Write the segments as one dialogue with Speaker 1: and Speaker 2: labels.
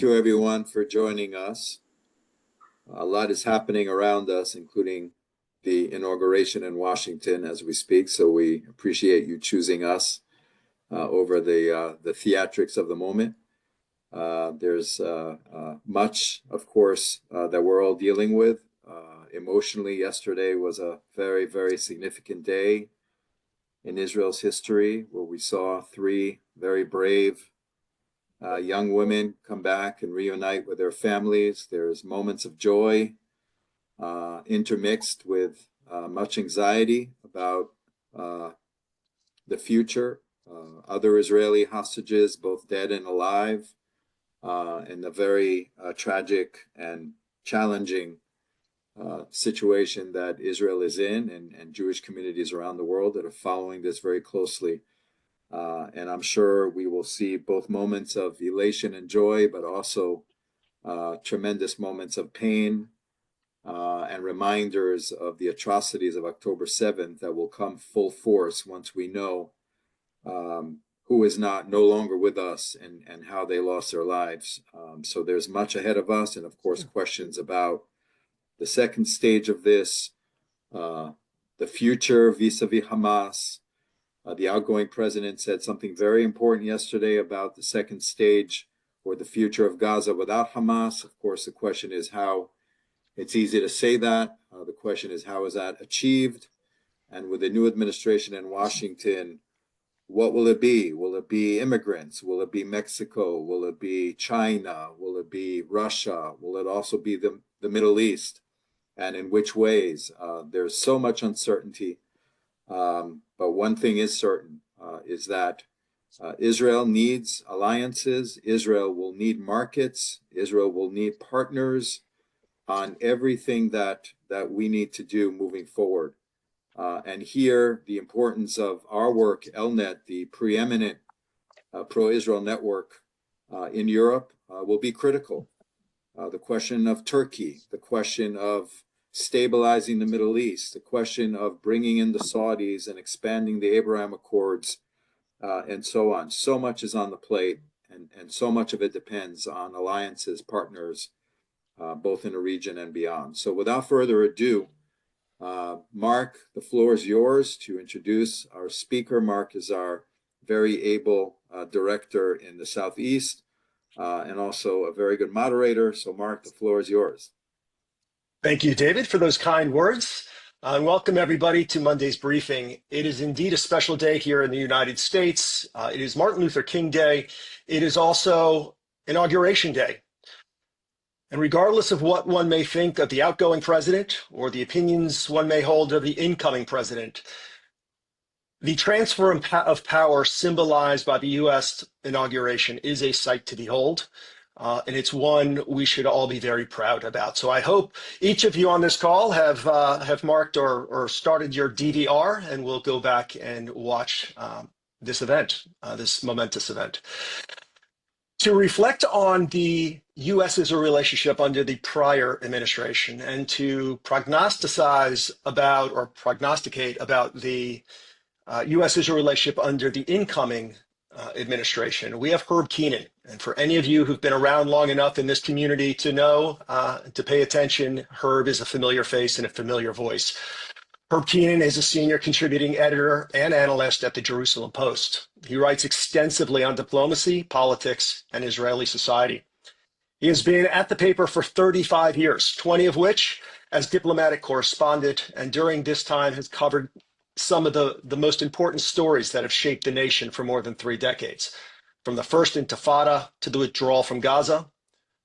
Speaker 1: you everyone for joining us. A lot is happening around us, including the inauguration in Washington as we speak. So we appreciate you choosing us over the theatrics of the moment. There's much, of course, that we're all dealing with. Emotionally, yesterday was a very, very significant day in Israel's history, where we saw three very brave young women come back and reunite with their families. There's moments of joy intermixed with much anxiety about the future. Other Israeli hostages, both dead and alive, in the very tragic and challenging situation that Israel is in, and Jewish communities around the world that are following this very closely. And I'm sure we will see both moments of elation and joy, but also tremendous moments of pain and reminders of the atrocities of October 7th that will come full force once we know who is no longer with us and how they lost their lives. So there's much ahead of us, and of course questions about the second stage of this, the future vis-a-vis Hamas. The outgoing president said something very important yesterday about the second stage or the future of Gaza without Hamas. Of course, the question is how. It's easy to say that. The question is, how is that achieved? And with the new administration in Washington, what will it be? Will it be immigrants? Will it be Mexico? Will it be China? Will it be Russia? Will it also be the Middle East? And in which ways? There's so much uncertainty. But one thing is certain, is that Israel needs alliances. Israel will need markets. Israel will need partners on everything that we need to do moving forward. And here, the importance of our work, ELNET, the preeminent pro-Israel network in Europe, will be critical. The question of Turkey, the question of stabilizing the Middle East, the question of bringing in the Saudis and expanding the Abraham Accords, and so on. So much is on the plate, and so much of it depends on alliances, partners, both in the region and beyond. So without further ado, Mark, the floor is yours to introduce our speaker. Mark is our very able director in the Southeast, and also a very good moderator. So Mark, the floor is yours.
Speaker 2: Thank you, David, for those kind words. And welcome everybody to Monday's briefing. It is indeed a special day here in the United States. It is Martin Luther King Day. It is also Inauguration Day. And regardless of what one may think of the outgoing president or the opinions one may hold of the incoming president, the transfer of power symbolized by the U.S. inauguration is a sight to behold. And it's one we should all be very proud about. So I hope each of you on this call have marked or started your DVR, and will go back and watch this event, this momentous event. To reflect on the U.S. Israel relationship under the prior administration, and to prognosticate about the U.S. Israel relationship under the incoming administration, we have Herb Keinon. And for any of you who've been around long enough in this community to know, to pay attention, Herb is a familiar face and a familiar voice. Herb Keinon is a senior contributing editor and analyst at the Jerusalem Post. He writes extensively on diplomacy, politics, and Israeli society. He has been at the paper for 35 years, 20 of which as diplomatic correspondent, and during this time has covered some of the most important stories that have shaped the nation for more than 3 decades, from the first Intifada to the withdrawal from Gaza,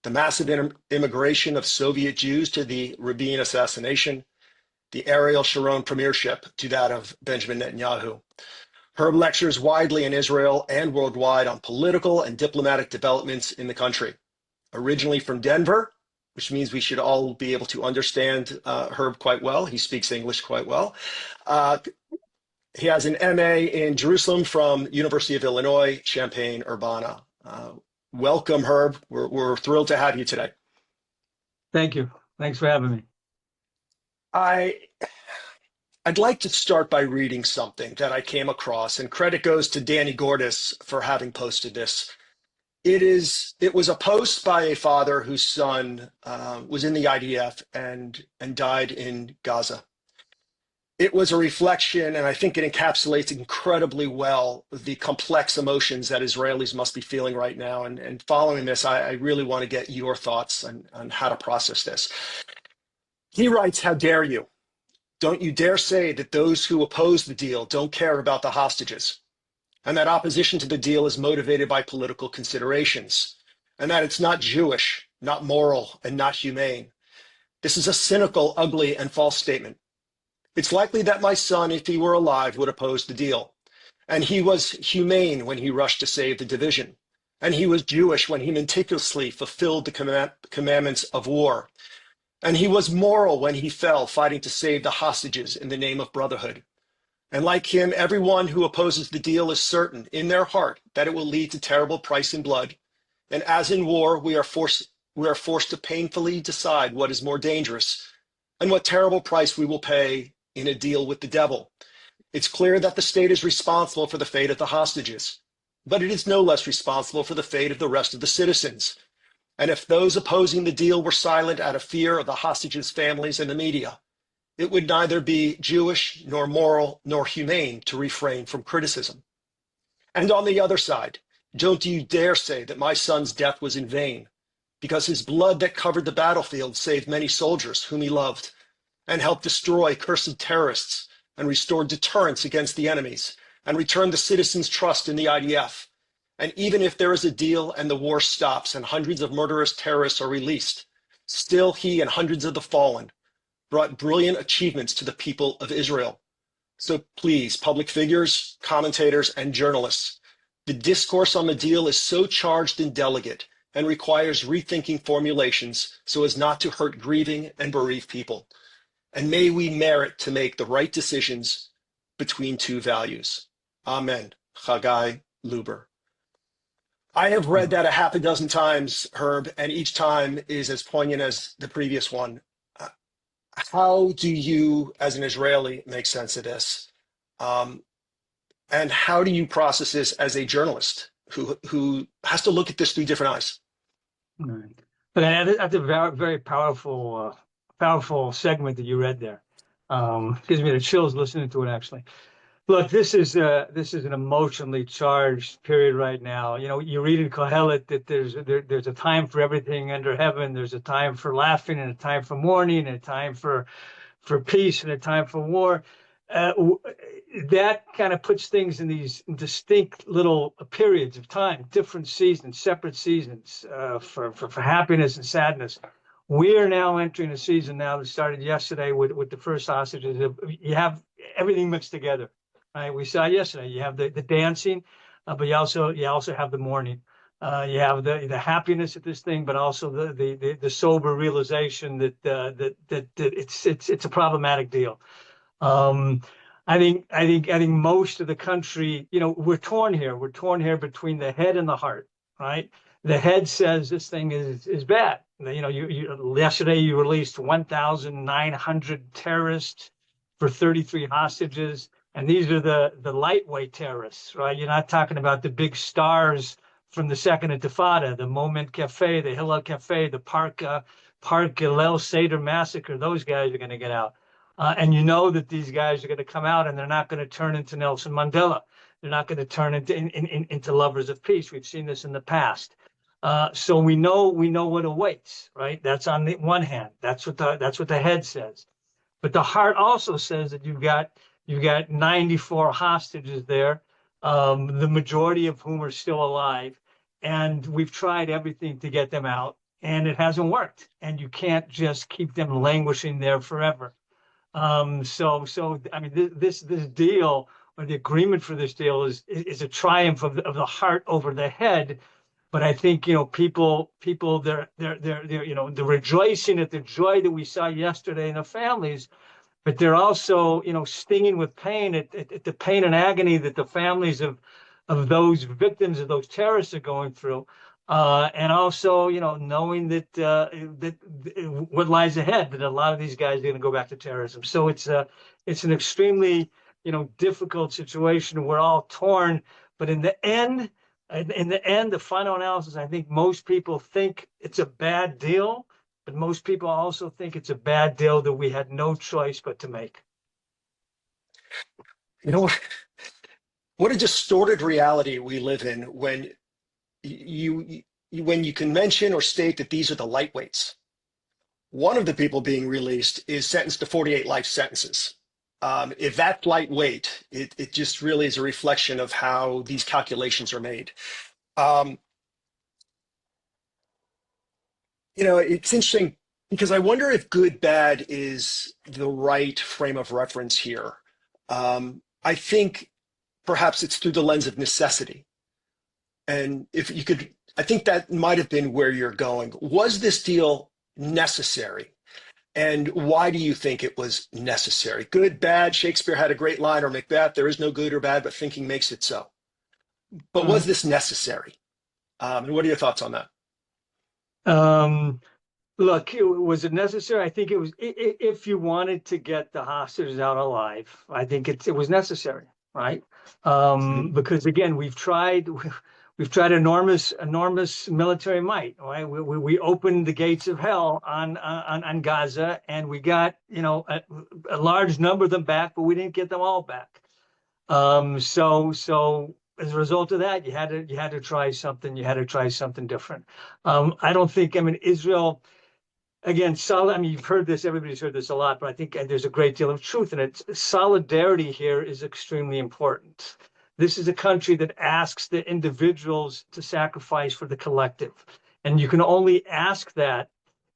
Speaker 2: the massive immigration of Soviet Jews to the Rabin assassination, the Ariel Sharon premiership to that of Benjamin Netanyahu. Herb lectures widely in Israel and worldwide on political and diplomatic developments in the country. Originally from Denver, which means we should all be able to understand Herb quite well. He speaks English quite well. He has an MA in Jerusalem from University of Illinois, Champaign-Urbana. Welcome, Herb. We're thrilled to have you today.
Speaker 3: Thank you. Thanks for having me.
Speaker 2: I'd like to start by reading something that I came across, and credit goes to Danny Gordis for having posted this. It was a post by a father whose son was in the IDF and died in Gaza. It was a reflection, and I think it encapsulates incredibly well the complex emotions that Israelis must be feeling right now. And following this, I really want to get your thoughts on how to process this. He writes, "How dare you? Don't you dare say that those who oppose the deal don't care about the hostages, and that opposition to the deal is motivated by political considerations, and that it's not Jewish, not moral, and not humane. This is a cynical, ugly, and false statement. It's likely that my son, if he were alive, would oppose the deal. And he was humane when he rushed to save the division. And he was Jewish when he meticulously fulfilled the commandments of war. And he was moral when he fell fighting to save the hostages in the name of brotherhood. And like him, everyone who opposes the deal is certain in their heart that it will lead to terrible price in blood. And as in war, we are forced to painfully decide what is more dangerous and what terrible price we will pay in a deal with the devil. It's clear that the state is responsible for the fate of the hostages, but it is no less responsible for the fate of the rest of the citizens. And if those opposing the deal were silent out of fear of the hostages' families and the media, it would neither be Jewish nor moral nor humane to refrain from criticism. And on the other side, don't you dare say that my son's death was in vain, because his blood that covered the battlefield saved many soldiers whom he loved, and helped destroy cursed terrorists, and restored deterrence against the enemies, and returned the citizens' trust in the IDF. And even if there is a deal and the war stops and hundreds of murderous terrorists are released, still he and hundreds of the fallen brought brilliant achievements to the people of Israel. So please, public figures, commentators, and journalists, the discourse on the deal is so charged and delicate and requires rethinking formulations so as not to hurt grieving and bereaved people. And may we merit to make the right decisions between two values. Amen. Chagai Luber. I have read that a half a dozen times, Herb, and each time is as poignant as the previous one. How do you, as an Israeli, make sense of this? And how do you process this as a journalist who has to look at this through different eyes?
Speaker 3: Right. But that's a very, very powerful segment that you read there. Gives me the chills listening to it, actually. Look, this is an emotionally charged period right now. You know, you read in Kohelet that there's a time for everything under heaven. There's a time for laughing and a time for mourning and a time for peace and a time for war. That kind of puts things in these distinct little periods of time, different seasons, separate seasons for happiness and sadness. We are now entering a season now that started yesterday with the first hostages. You have everything mixed together. Right, we saw yesterday. You have the dancing, but you also have the mourning. You have the happiness at this thing, but also the sober realization that it's a problematic deal. I think most of the country, you know, we're torn here. We're torn here between the head and the heart. Right, the head says this thing is bad. You know, yesterday you released 1,900 terrorists for 33 hostages. And these are the lightweight terrorists, right? You're not talking about the big stars from the Second Intifada, the Moment Cafe, the Hillel Cafe, the Park Hillel Seder massacre. Those guys are going to get out. And you know that these guys are going to come out and they're not going to turn into Nelson Mandela. They're not going to turn into lovers of peace. We've seen this in the past. So we know what awaits, right? That's on the one hand. That's what the head says. But the heart also says that you've got 94 hostages there, the majority of whom are still alive. And we've tried everything to get them out, and it hasn't worked. And you can't just keep them languishing there forever. So I mean, this deal, or the agreement for this deal, is a triumph of the heart over the head. But I think, you know, people they're you know, the rejoicing at the joy that we saw yesterday in the families. But they're also, you know, stinging with pain at the pain and agony that the families of those victims of those terrorists are going through, and also, you know, knowing that what lies ahead, that a lot of these guys are going to go back to terrorism. So it's an extremely, you know, difficult situation. We're all torn, but in the end, in the end, the final analysis, I think most people think it's a bad deal, but most people also think it's a bad deal that we had no choice but to make.
Speaker 2: You know what a distorted reality we live in when when you can mention or state that these are the lightweights. One of the people being released is sentenced to 48 life sentences. If that's lightweight, it just really is a reflection of how these calculations are made. It's interesting because I wonder if good, bad is the right frame of reference here. I think perhaps it's through the lens of necessity. And if you could, I think that might have been where you're going. Was this deal necessary? And why do you think it was necessary? Good, bad, Shakespeare had a great line, or Macbeth, there is no good or bad, but thinking makes it so. But was this necessary? And what are your thoughts on that?
Speaker 3: Look, was it necessary? I think it was, if you wanted to get the hostages out alive, I think it was necessary, right? Because again, we've tried enormous military might, right? We opened the gates of hell on Gaza, and we got, a large number of them back, but we didn't get them all back. So as a result of that, you had to try something. You had to try something different. I don't think, Israel, again, you've heard this, everybody's heard this a lot, but I think there's a great deal of truth in it. Solidarity here is extremely important. This is a country that asks the individuals to sacrifice for the collective. And you can only ask that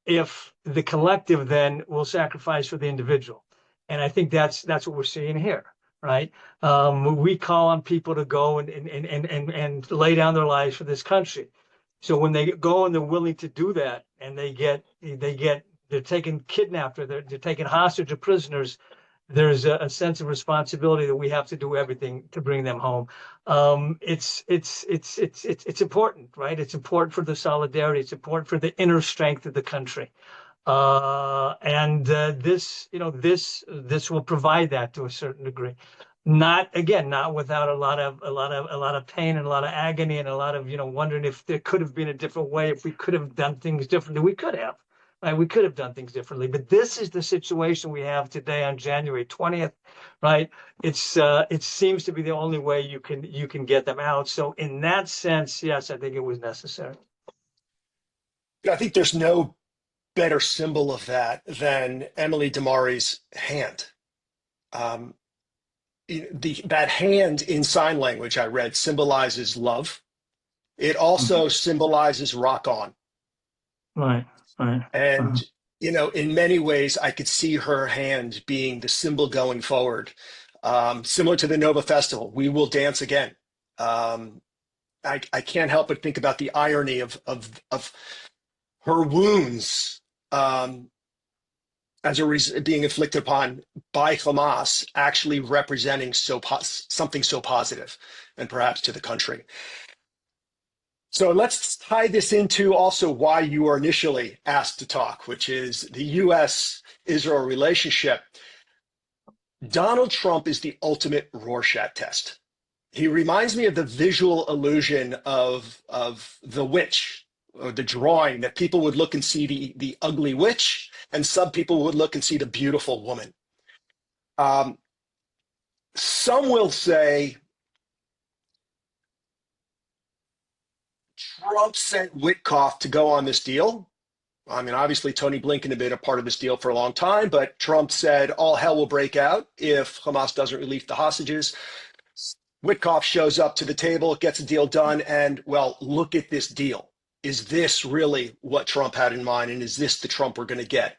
Speaker 3: if the collective then will sacrifice for the individual. And I think that's what we're seeing here, right? We call on people to go and lay down their lives for this country. So when they go and they're willing to do that, and they're taken kidnapped, or they're taken hostage or prisoners, there's a sense of responsibility that we have to do everything to bring them home. It's important, right? It's important for the solidarity. It's important for the inner strength of the country. This will provide that to a certain degree. Not without a lot of pain and a lot of agony and a lot of, wondering if there could have been a different way, if we could have done things differently. We could have. Right, we could have done things differently, but this is the situation we have today on January 20th, right? It seems to be the only way you can get them out. So in that sense, yes, I think it was necessary.
Speaker 2: I think there's no better symbol of that than Emily Damari's hand. That hand in sign language I read symbolizes love. It also symbolizes rock on.
Speaker 3: Right. Right.
Speaker 2: And, in many ways, I could see her hand being the symbol going forward, similar to the Nova Festival. We will dance again. I can't help but think about the irony of her wounds being inflicted upon by Hamas, actually representing something so positive, and perhaps to the country. So let's tie this into also why you were initially asked to talk, which is the U.S. Israel relationship. Donald Trump is the ultimate Rorschach test. He reminds me of the visual illusion of the witch, or the drawing, that people would look and see the ugly witch, and some people would look and see the beautiful woman. Some will say Trump sent Witkoff to go on this deal. Obviously, Tony Blinken had been a part of this deal for a long time, but Trump said all hell will break out if Hamas doesn't release the hostages. Witkoff shows up to the table, gets a deal done, and, well, look at this deal. Is this really what Trump had in mind, and is this the Trump we're going to get?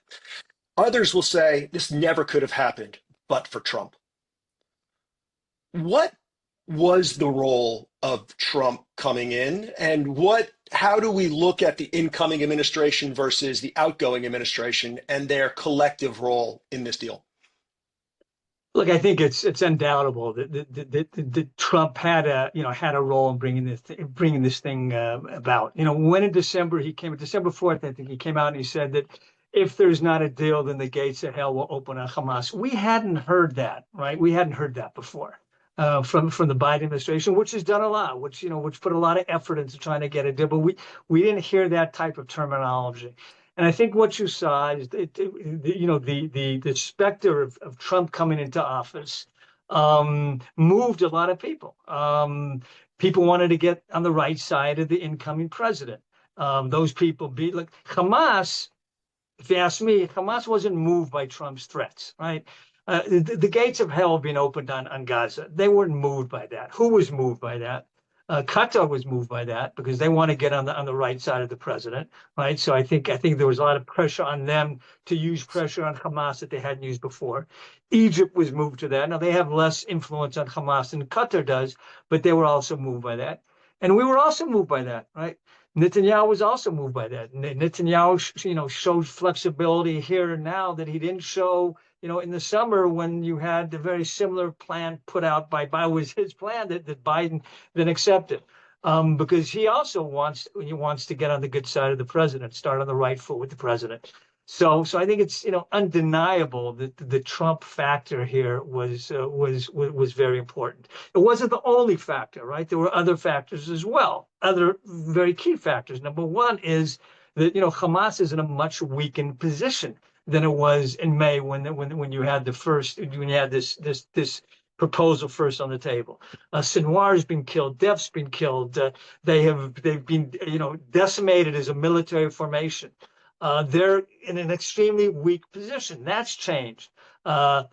Speaker 2: Others will say this never could have happened but for Trump. What was the role of Trump coming in, and how do we look at the incoming administration versus the outgoing administration and their collective role in this deal?
Speaker 3: Look, I think it's undoubtable that Trump had a role in bringing this thing about. When in December December 4th, I think he came out and he said that if there's not a deal, then the gates of hell will open on Hamas. We hadn't heard that, right? We hadn't heard that before. from the Biden administration, which has done a lot, which put a lot of effort into trying to get a deal. But we didn't hear that type of terminology. And I think what you saw is the specter of Trump coming into office moved a lot of people. People wanted to get on the right side of the incoming president. Those people be like Hamas. If you ask me, Hamas wasn't moved by Trump's threats, right? The gates of hell being opened on Gaza. They weren't moved by that. Who was moved by that? Qatar was moved by that because they want to get on the right side of the president, right? So I think there was a lot of pressure on them to use pressure on Hamas that they hadn't used before. Egypt was moved to that. Now they have less influence on Hamas than Qatar does, but they were also moved by that, and we were also moved by that, right? Netanyahu was also moved by that. Netanyahu, showed flexibility here and now that he didn't show, in the summer when you had the very similar plan put out by was his plan that Biden then accepted, because he also wants to get on the good side of the president, start on the right foot with the president. So I think it's undeniable that the Trump factor here was very important. It wasn't the only factor, right? There were other factors as well, other very key factors. Number one is that Hamas is in a much weakened position than it was in May when you had this proposal first on the table. Sinwar has been killed. Def's been killed. They've been decimated as a military formation. They're in an extremely weak position. That's changed. The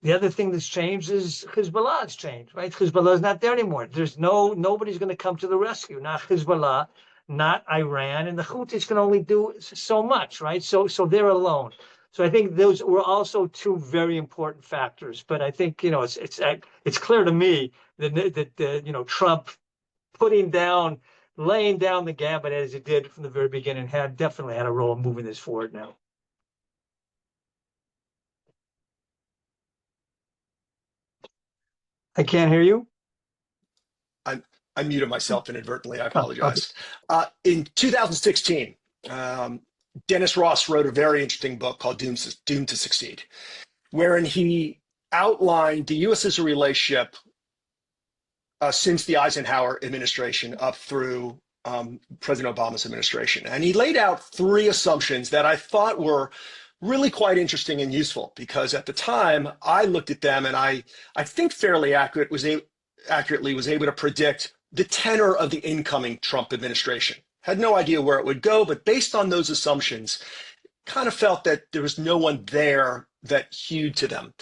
Speaker 3: other thing that's changed is Hezbollah's changed, right? Hezbollah's not there anymore. Nobody's going to come to the rescue. Not Hezbollah, not Iran, and the Houthis can only do so much, right? So they're alone. So I think those were also two very important factors. But I think it's clear to me that Trump laying down the gambit as it did from the very beginning definitely had a role in moving this forward now. I can't hear you.
Speaker 2: I muted myself inadvertently. I
Speaker 3: Oh, okay.
Speaker 2: apologize. In 2016, Dennis Ross wrote a very interesting book called Doomed to Succeed, wherein he outlined the U.S. Israel relationship since the Eisenhower administration up through President Obama's administration. And he laid out three assumptions that I thought were really quite interesting and useful, because at the time I looked at them and I think fairly accurately was able to predict the tenor of the incoming Trump administration. Had no idea where it would go, but based on those assumptions, kind of felt that there was no one there that hewed to them.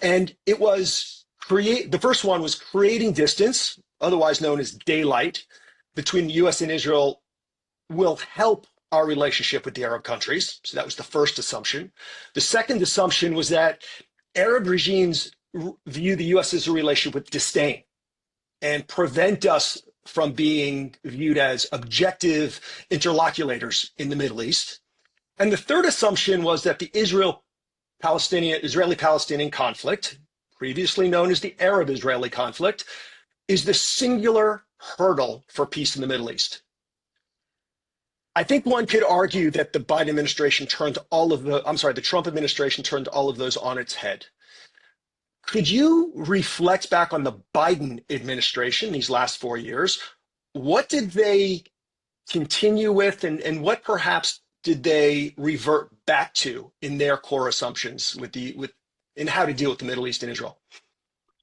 Speaker 2: And it was the first one was creating distance, otherwise known as daylight, between the U.S. and Israel will help our relationship with the Arab countries. So that was the first assumption. The second assumption was that Arab regimes view the U.S.-Israel relationship with disdain and prevent us from being viewed as objective interlocutors in the Middle East. And the third assumption was that the Israeli-Palestinian conflict, previously known as the Arab-Israeli conflict, is the singular hurdle for peace in the Middle East. I think one could argue that the Trump administration turned all of those on its head. Could you reflect back on the Biden administration these last 4 years? What did they continue with, and what perhaps did they revert back to in their core assumptions in how to deal with the Middle East and Israel?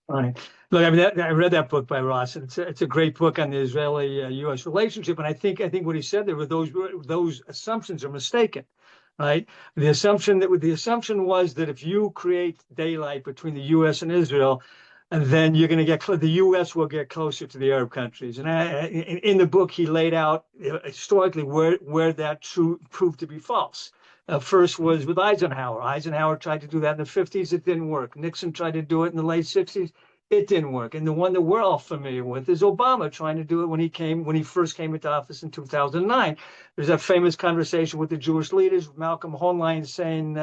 Speaker 3: Right. Look, I mean, I read that book by Ross, and it's a great book on the Israeli-U.S. relationship. And I think what he said there were those assumptions are mistaken, right? The assumption was that if you create daylight between the U.S. and Israel, and then you're going to the U.S. will get closer to the Arab countries. And in the book, he laid out historically where that proved to be false. First was with Eisenhower. Eisenhower tried to do that in the 50s. It didn't work. Nixon tried to do it in the late 60s. It didn't work. And the one that we're all familiar with is Obama trying to do it when he first came into office in 2009. There's that famous conversation with the Jewish leaders, Malcolm Hoenlein saying,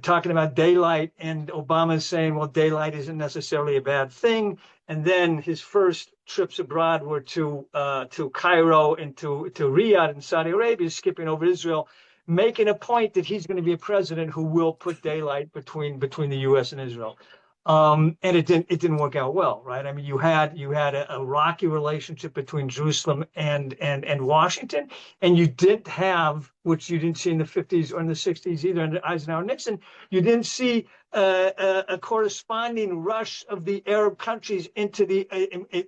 Speaker 3: talking about daylight, and Obama saying, well, daylight isn't necessarily a bad thing. And then his first trips abroad were to Cairo and to Riyadh in Saudi Arabia, skipping over Israel, making a point that he's going to be a president who will put daylight between the U.S. and Israel. And it didn't work out well, right? I mean, you had a rocky relationship between Jerusalem and Washington, and you didn't have, which you didn't see in the 50s or in the 60s either under Eisenhower Nixon, you didn't see a corresponding rush of the Arab countries into the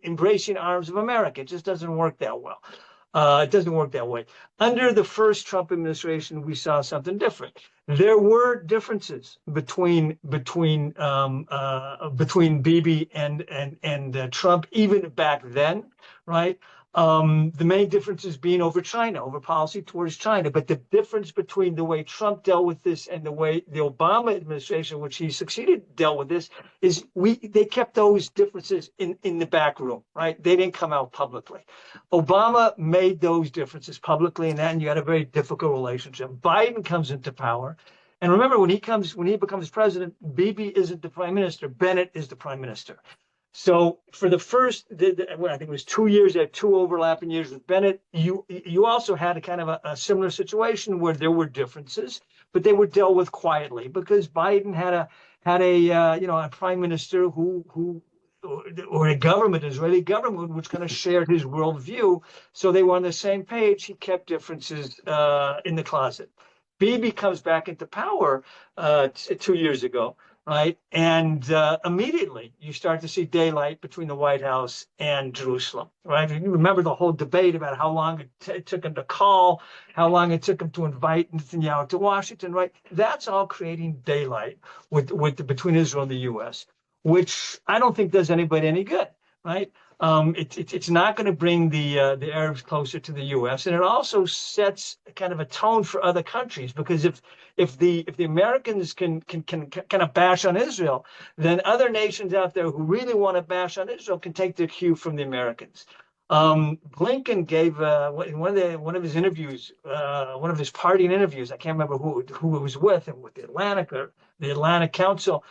Speaker 3: embracing arms of America. It just doesn't work that well. It doesn't work that way. Under the first Trump administration, we saw something different. There were differences between Bibi and Trump even back then, right? The main differences being over China, over policy towards China. But the difference between the way Trump dealt with this and the way the Obama administration, which he succeeded, dealt with this is they kept those differences in the back room, right? They didn't come out publicly. Obama made those differences publicly, and then you had a very difficult relationship. Biden comes into power. And remember, when he becomes president, Bibi isn't the prime minister. Bennett is the prime minister. So for the first, well, I think it was 2 years, they had 2 overlapping years with Bennett. You also had a kind of a similar situation where there were differences, but they were dealt with quietly because Biden had a prime minister who or a government, Israeli government, which kind of shared his worldview. So they were on the same page. He kept differences in the closet. Bibi comes back into power 2 years ago, right? And immediately you start to see daylight between the White House and Jerusalem, right? You remember the whole debate about how long it took him to call, how long it took him to invite Netanyahu to Washington, right? That's all creating daylight between Israel and the U.S., which I don't think does anybody any good, right? It's not going to bring the Arabs closer to the U.S. and it also sets kind of a tone for other countries because if the Americans can kind of bash on Israel, then other nations out there who really want to bash on Israel can take their cue from the Americans. Blinken gave one of his interviews, one of his parting interviews. I can't remember who it was with the Atlantic Council.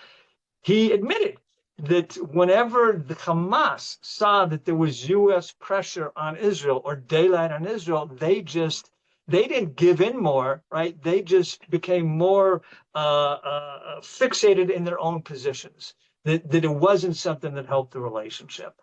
Speaker 3: He admitted that whenever the Hamas saw that there was U.S. pressure on Israel or daylight on Israel, they didn't give in more, right? They just became more fixated in their own positions, that it wasn't something that helped the relationship.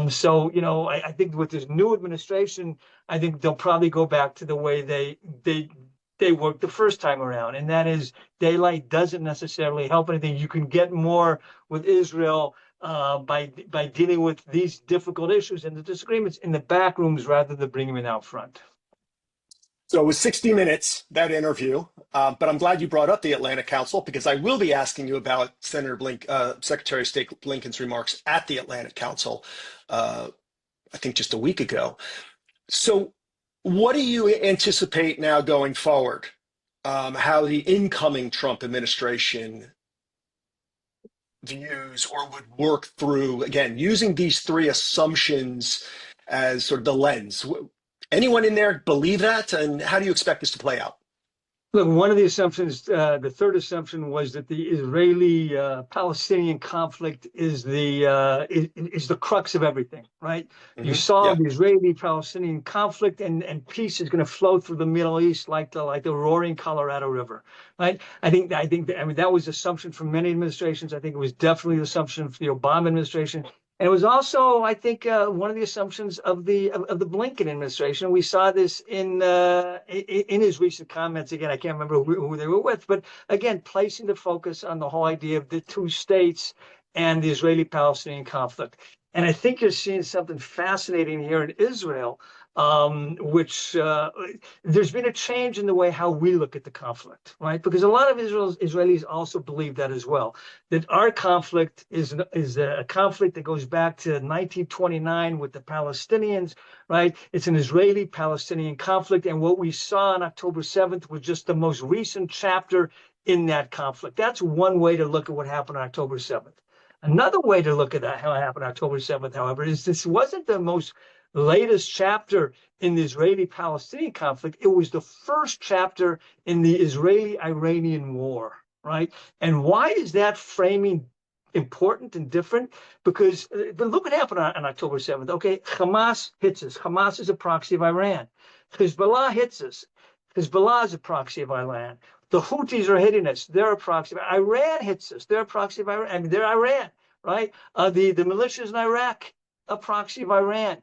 Speaker 3: So, I think with this new administration, I think they'll probably go back to the way they worked the first time around, and that is daylight doesn't necessarily help anything. You can get more with Israel by dealing with these difficult issues and the disagreements in the back rooms rather than bringing them out front.
Speaker 2: So it was 60 minutes, that interview, but I'm glad you brought up the Atlantic Council because I will be asking you about Secretary of State Blinken's remarks at the Atlantic Council, I think just a week ago. So what do you anticipate now going forward? How the incoming Trump administration views or would work through, again, using these 3 assumptions as sort of the lens. Anyone in there believe that? And how do you expect this to play out?
Speaker 3: Look, one of the assumptions, the third assumption was that the Israeli-Palestinian conflict is the crux of everything, right? Mm-hmm. You saw the Israeli-Palestinian conflict, and peace is going to flow through the Middle East like the roaring Colorado River, right? I mean that was assumption from many administrations. I think it was definitely the assumption for the Obama administration. And it was also, I think, one of the assumptions of the Blinken administration. We saw this in his recent comments. Again, I can't remember who they were with, but again, placing the focus on the whole idea of the 2 states and the Israeli-Palestinian conflict. And I think you're seeing something fascinating here in Israel, which there's been a change in the way how we look at the conflict, right? Because a lot of Israelis also believe that as well, that our conflict is a conflict that goes back to 1929 with the Palestinians, right? It's an Israeli-Palestinian conflict. And what we saw on October 7th was just the most recent chapter in that conflict. That's one way to look at what happened on October 7th. Another way to look at that, how it happened October 7th, however, is this wasn't the most latest chapter in the Israeli-Palestinian conflict. It was the first chapter in the Israeli-Iranian war, right? And why is that framing important and different? Because but look what happened on October 7th. Okay, Hamas hits us. Hamas is a proxy of Iran. Hezbollah hits us. Hezbollah is a proxy of Iran. The Houthis are hitting us. They're a proxy. Iran hits us. They're a proxy of Iran. I mean, they're Iran, right? The militias in Iraq, a proxy of Iran.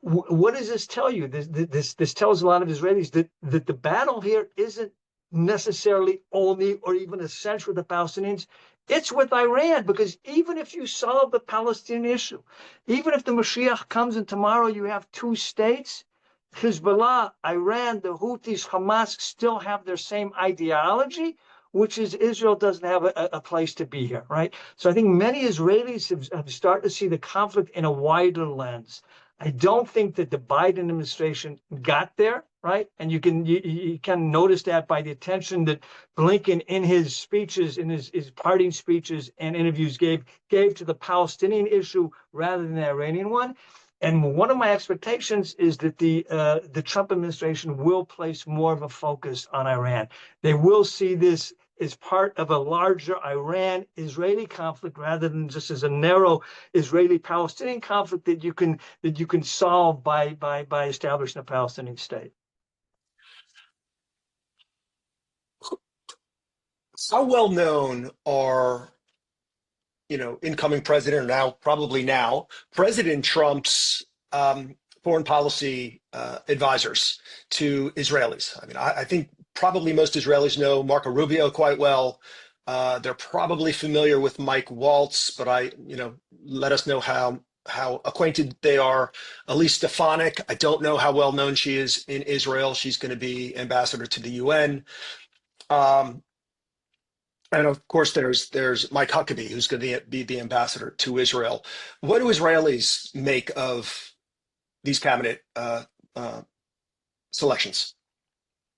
Speaker 3: What does this tell you? This tells a lot of Israelis that the battle here isn't necessarily only or even essential with the Palestinians. It's with Iran, because even if you solve the Palestinian issue, even if the Mashiach comes and tomorrow you have two states, Hezbollah, Iran, the Houthis, Hamas still have their same ideology, which is Israel doesn't have a place to be here, right? So I think many Israelis have started to see the conflict in a wider lens. I don't think that the Biden administration got there, right? And you can notice that by the attention that Blinken in his speeches, in his parting speeches and interviews gave to the Palestinian issue rather than the Iranian one. And one of my expectations is that the Trump administration will place more of a focus on Iran. They will see this as part of a larger Iran-Israeli conflict rather than just as a narrow Israeli-Palestinian conflict that you can solve by establishing a Palestinian state.
Speaker 2: How well known are, incoming president, or probably now President Trump's foreign policy advisors to Israelis? I mean, I think probably most Israelis know Marco Rubio quite well. They're probably familiar with Mike Waltz, but let us know how acquainted they are. Elise Stefanik, I don't know how well known she is in Israel. She's going to be ambassador to the UN. And of course, there's Mike Huckabee, who's going to be the ambassador to Israel. What do Israelis make of these cabinet selections?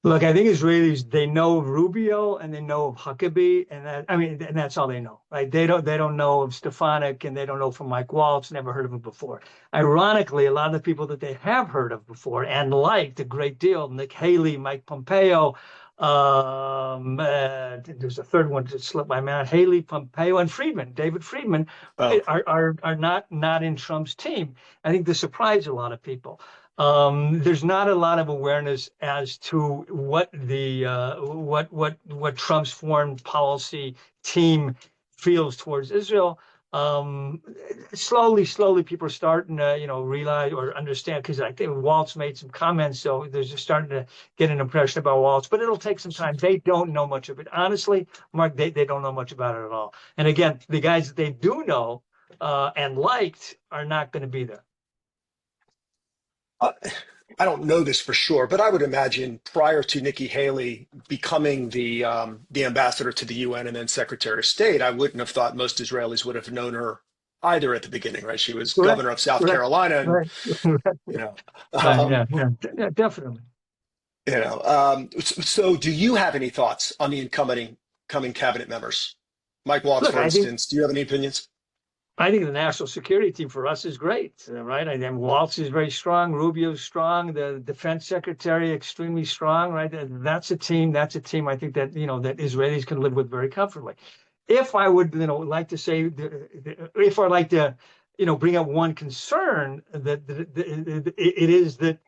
Speaker 3: Look, I think Israelis, they know of Rubio and they know of Huckabee, and that's all they know, right? They don't know of Stefanik, and they don't know from Mike Waltz, never heard of him before. Ironically, a lot of the people that they have heard of before and liked a great deal, Nick Haley, Mike Pompeo, there's a third one that slipped my mind, Haley, Pompeo, and Friedman, David Friedman, are not in Trump's team. I think this surprised a lot of people. There's not a lot of awareness as to what what Trump's foreign policy team feels towards Israel. Slowly people are starting to realize or understand, because I think Waltz made some comments, so they're just starting to get an impression about Waltz, but it'll take some time. They don't know much of it, honestly, Mark. They don't know much about it at all. And again, the guys that they do know and liked are not going to be there.
Speaker 2: I don't know this for sure, but I would imagine prior to Nikki Haley becoming the ambassador to the UN and then Secretary of State, I wouldn't have thought most Israelis would have known her either at the beginning, right? She was governor of South Carolina, and
Speaker 3: yeah, definitely.
Speaker 2: So do you have any thoughts on the coming cabinet members? Mike Waltz, for instance, do you have any opinions?
Speaker 3: I think the national security team for us is great, right? I think Waltz is very strong. Rubio's strong. The defense secretary, extremely strong, right? That's a team. I think that, that Israelis can live with very comfortably. If I would, like to say, if I'd like to, bring up one concern, that it is that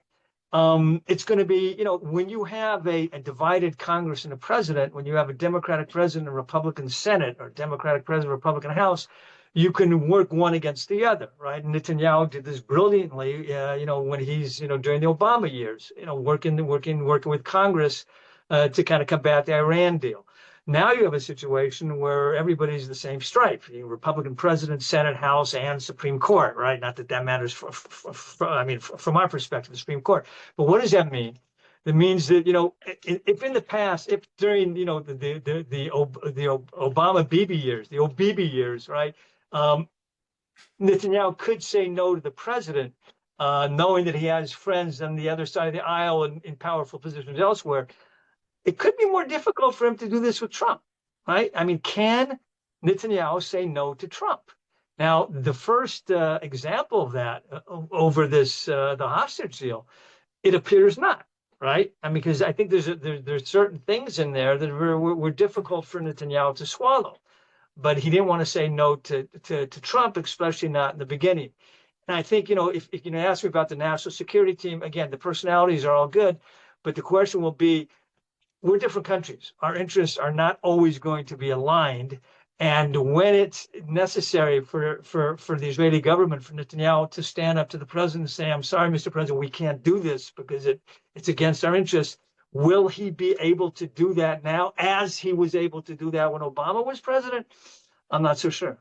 Speaker 3: it's going to be, when you have a divided Congress and a president, when you have a Democratic president and Republican Senate, or Democratic president, Republican House, you can work one against the other, right? Netanyahu did this brilliantly, when he's, during the Obama years, working with Congress to kind of combat the Iran deal. Now you have a situation where everybody's the same stripe: Republican president, Senate, House, and Supreme Court, right? Not that matters from our perspective, the Supreme Court. But what does that mean? That means that, if in the past, if during, the Obama-Bibi years, the Obibi years, right? Netanyahu could say no to the president, knowing that he has friends on the other side of the aisle and in powerful positions elsewhere. It could be more difficult for him to do this with Trump, right? I mean, can Netanyahu say no to Trump? Now, the first example of that over this, the hostage deal, it appears not, right? I mean, because I think there's certain things in there that were difficult for Netanyahu to swallow. But he didn't want to say no to Trump, especially not in the beginning. And I think, if you ask me about the national security team, again, the personalities are all good, But the question will be, we're different countries. Our interests are not always going to be aligned. And when it's necessary for the Israeli government, for Netanyahu to stand up to the president and say, I'm sorry, Mr. President, we can't do this because it's against our interests. Will he be able to do that now as he was able to do that when Obama was president? I'm not so sure.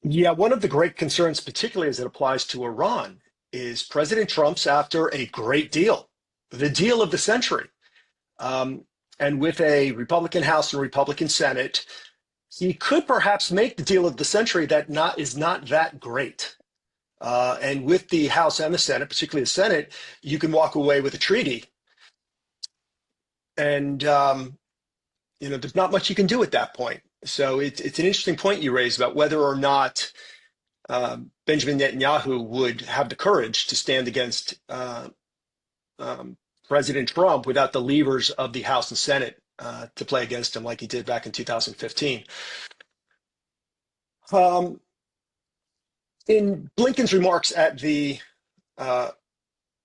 Speaker 2: Yeah, one of the great concerns, particularly as it applies to Iran, is President Trump's after a great deal, the deal of the century. And with a Republican House and Republican Senate, he could perhaps make the deal of the century that is not that great. And with the House and the Senate, particularly the Senate, you can walk away with a treaty. And, there's not much you can do at that point. So it's an interesting point you raise about whether or not Benjamin Netanyahu would have the courage to stand against President Trump without the levers of the House and Senate to play against him like he did back in 2015. In Blinken's remarks at the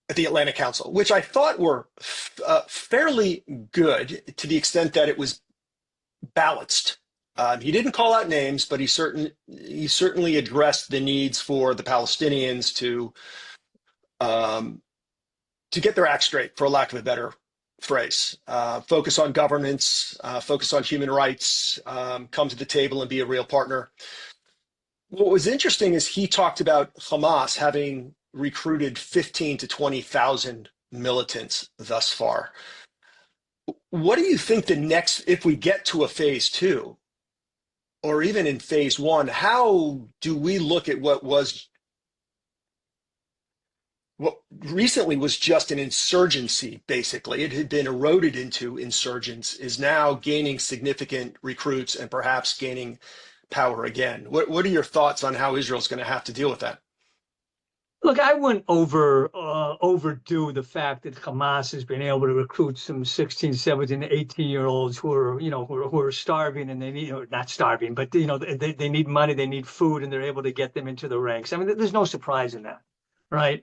Speaker 2: Atlantic Council, which I thought were fairly good to the extent that it was balanced. He didn't call out names, but he certainly addressed the needs for the Palestinians to get their act straight, for lack of a better phrase. Focus on governance, focus on human rights, come to the table and be a real partner. What was interesting is he talked about Hamas having recruited 15 to 20,000 militants thus far. What do you think the next, if we get to a phase two, or even in phase one, how do we look at what recently was just an insurgency, basically? It had been eroded into insurgents, is now gaining significant recruits and perhaps gaining power again. What are your thoughts on how Israel's going to have to deal with that?
Speaker 3: Look, I wouldn't overdo the fact that Hamas has been able to recruit some 16, 17, 18-year-olds who are starving, and they need, not starving, but they need money, they need food, and they're able to get them into the ranks. I mean, there's no surprise in that, right?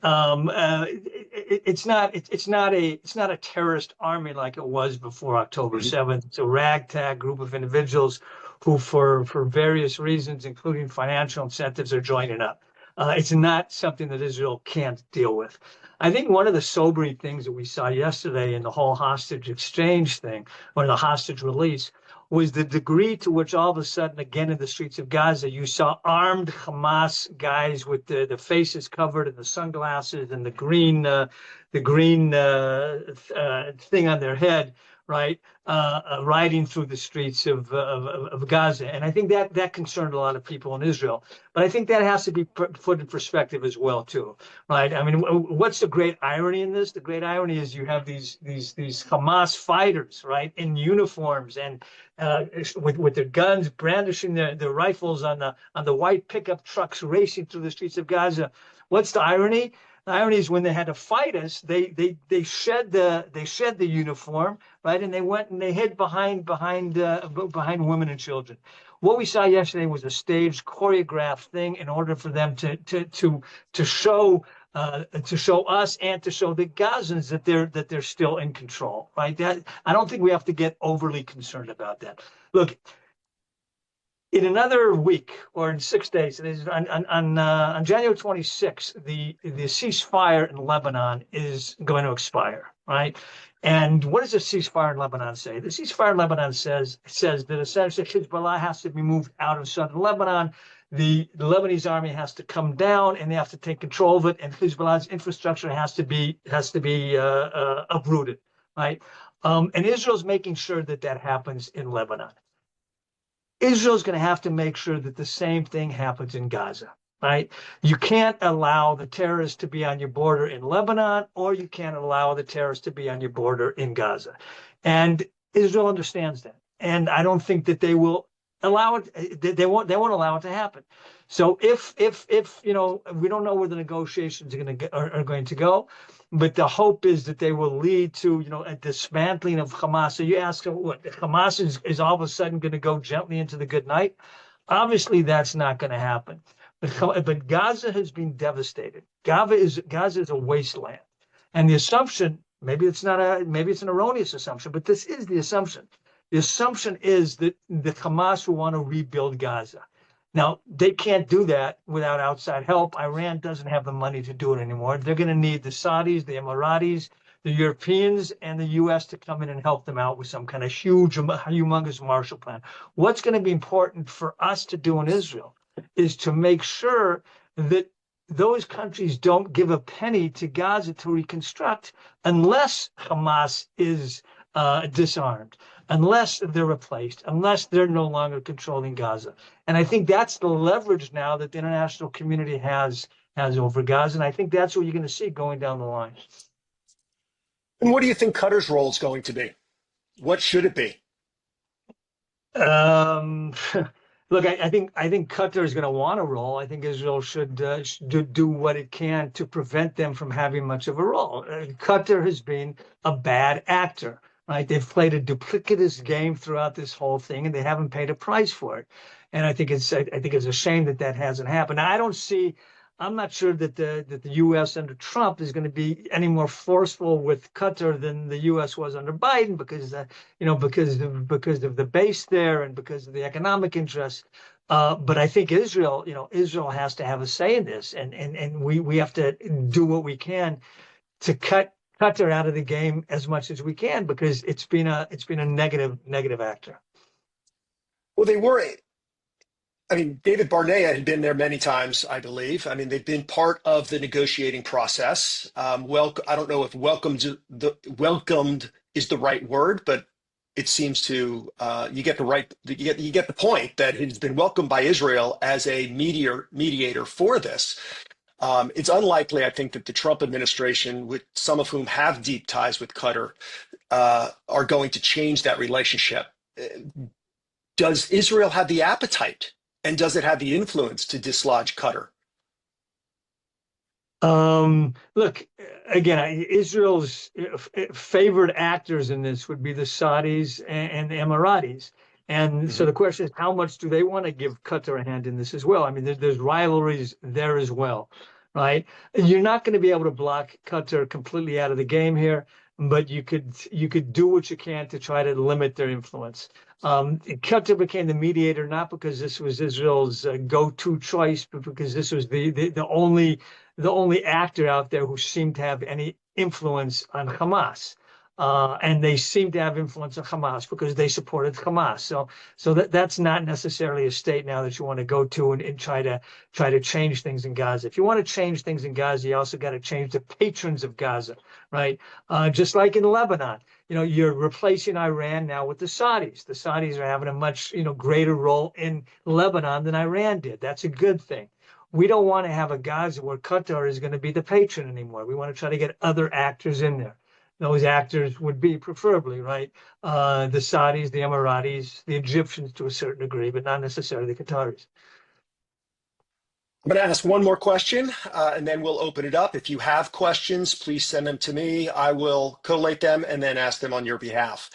Speaker 3: It's not a terrorist army like it was before October 7th. It's a ragtag group of individuals who, for various reasons, including financial incentives, are joining up. It's not something that Israel can't deal with. I think one of the sobering things that we saw yesterday in the whole hostage exchange thing, or the hostage release, was the degree to which all of a sudden, again, in the streets of Gaza, you saw armed Hamas guys with the faces covered and the sunglasses and the green thing on their head, right, riding through the streets of Gaza. And I think that concerned a lot of people in Israel. But I think that has to be put in perspective as well, too, right? I mean, what's the great irony in this? The great irony is you have these Hamas fighters, right, in uniforms and with their guns, brandishing their rifles on the white pickup trucks racing through the streets of Gaza. What's the irony? The irony is when they had to fight us, they shed the uniform, right, and they went and they hid behind women and children. What we saw yesterday was a staged, choreographed thing in order for them to show us and to show the Gazans that they're still in control, right? That I don't think we have to get overly concerned about that. Look, in another week or in 6 days, on January 26th, the ceasefire in Lebanon is going to expire, right? And what does the ceasefire in Lebanon say? The ceasefire in Lebanon says that essentially Hezbollah has to be moved out of southern Lebanon. The Lebanese army has to come down and they have to take control of it, and Hezbollah's infrastructure has to be uprooted, right? And Israel's making sure that happens in Lebanon. Israel's going to have to make sure that the same thing happens in Gaza, right? You can't allow the terrorists to be on your border in Lebanon, or you can't allow the terrorists to be on your border in Gaza. And Israel understands that. And I don't think that they will allow it. They won't allow it to happen. So if we don't know where the negotiations are going to go, but the hope is that they will lead to a dismantling of Hamas. So you ask, what, Hamas is all of a sudden going to go gently into the good night? Obviously, that's not going to happen. But Gaza has been devastated. Gaza is a wasteland, and the assumption Maybe it's not maybe it's an erroneous assumption, but this is the assumption. The assumption is that the Hamas will want to rebuild Gaza. Now, they can't do that without outside help. Iran doesn't have the money to do it anymore. They're going to need the Saudis, the Emiratis, the Europeans, and the U.S. to come in and help them out with some kind of huge, humongous Marshall Plan. What's going to be important for us to do in Israel is to make sure that those countries don't give a penny to Gaza to reconstruct unless Hamas is disarmed, unless they're replaced, unless they're no longer controlling Gaza. And I think that's the leverage now that the international community has over Gaza. And I think that's what you're going to see going down the line.
Speaker 2: And what do you think Qatar's role is going to be? What should it be?
Speaker 3: Look, I think Qatar is going to want a role. I think Israel should do what it can to prevent them from having much of a role. Qatar has been a bad actor, right? They've played a duplicitous game throughout this whole thing, and they haven't paid a price for it. And I think it's a shame that hasn't happened. Now, I'm not sure that the U.S. under Trump is going to be any more forceful with Qatar than the U.S. was under Biden because of the base there and because of the economic interests. But I think Israel has to have a say in this, and we have to do what we can to cut Qatar out of the game as much as we can because it's been a negative actor.
Speaker 2: Well, they were. I mean, David Barnea had been there many times, I believe. I mean, they've been part of the negotiating process. I don't know if welcomed is the right word, but it seems to you get the point that he's been welcomed by Israel as a mediator for this. It's unlikely, I think, that the Trump administration, with some of whom have deep ties with Qatar, are going to change that relationship. Does Israel have the appetite? And does it have the influence to dislodge Qatar?
Speaker 3: Look, again, Israel's favored actors in this would be the Saudis and the Emiratis. And so the question is, how much do they want to give Qatar a hand in this as well? I mean, there's rivalries there as well, right? You're not going to be able to block Qatar completely out of the game here, but you could do what you can to try to limit their influence. Qatar became the mediator not because this was Israel's go-to choice, but because this was the only actor out there who seemed to have any influence on Hamas. And they seem to have influence on Hamas because they supported Hamas. So that's not necessarily a state now that you want to go to and try to change things in Gaza. If you want to change things in Gaza, you also got to change the patrons of Gaza, right? Just like in Lebanon, you're replacing Iran now with the Saudis. The Saudis are having a much greater role in Lebanon than Iran did. That's a good thing. We don't want to have a Gaza where Qatar is going to be the patron anymore. We want to try to get other actors in there. Those actors would be preferably, right, the Saudis, the Emiratis, the Egyptians to a certain degree, but not necessarily the Qataris.
Speaker 2: I'm going to ask one more question, and then we'll open it up. If you have questions, please send them to me. I will collate them and then ask them on your behalf.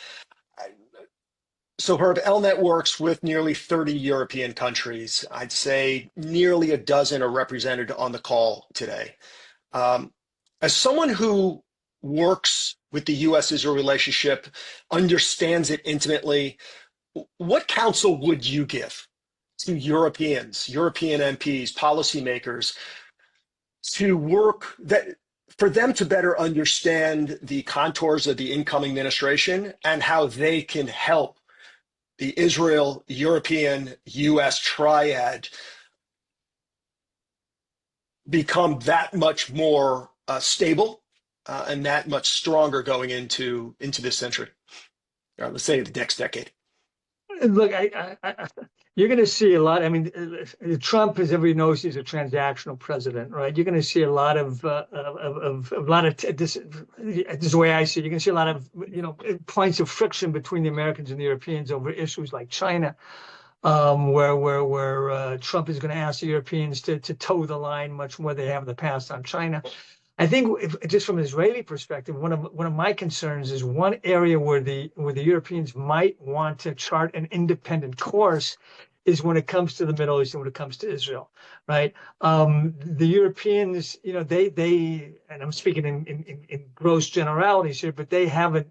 Speaker 2: So, Herb, ELNET works with nearly 30 European countries. I'd say nearly a dozen are represented on the call today. As someone who works with the U.S. Israel relationship, understands it intimately, what counsel would you give to European MPs, policymakers, to work for them to better understand the contours of the incoming administration and how they can help the Israel, European, U.S. triad become that much more stable and that much stronger going into this century, or let's say the next decade?
Speaker 3: Look, you're going to see a lot. I mean, Trump, as everybody knows, he's a transactional president, right? You're going to see a lot of this is the way I see it. You're going to see a lot of points of friction between the Americans and the Europeans over issues like China, where Trump is going to ask the Europeans to toe the line much more than they have in the past on China. I think just from an Israeli perspective, one of my concerns is one area where the Europeans might want to chart an independent course is when it comes to the Middle East and when it comes to Israel, right? The Europeans, and I'm speaking in gross generalities here, but they haven't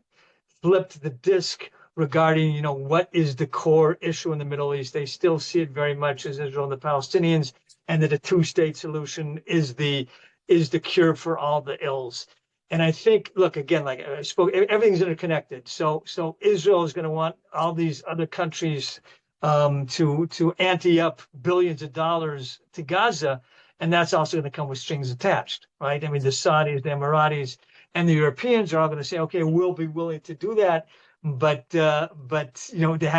Speaker 3: flipped the disc regarding, what is the core issue in the Middle East. They still see it very much as Israel and the Palestinians, and that a two-state solution is the cure for all the ills. And I think, look, again, like I spoke, everything's interconnected. So Israel is going to want all these other countries to ante up billions of dollars to Gaza, and that's also going to come with strings attached, right? I mean, the Saudis, the Emiratis, and the Europeans are all going to say, okay, we'll be willing to do that, but there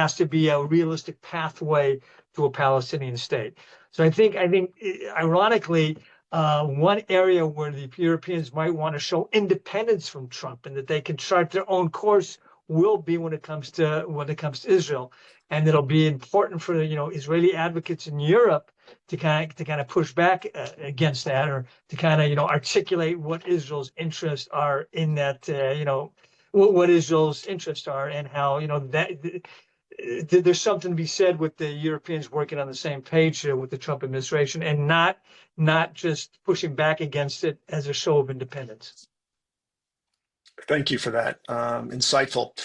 Speaker 3: has to be a realistic pathway to a Palestinian state. So I think, ironically, one area where the Europeans might want to show independence from Trump and that they can chart their own course will be when it comes to Israel, and it'll be important for Israeli advocates in Europe to kind of push back against that, or to kind of articulate what Israel's interests are in that what Israel's interests are, and how there's something to be said with the Europeans working on the same page with the Trump administration, and not just pushing back against it as a show of independence.
Speaker 2: Thank you for that. Insightful.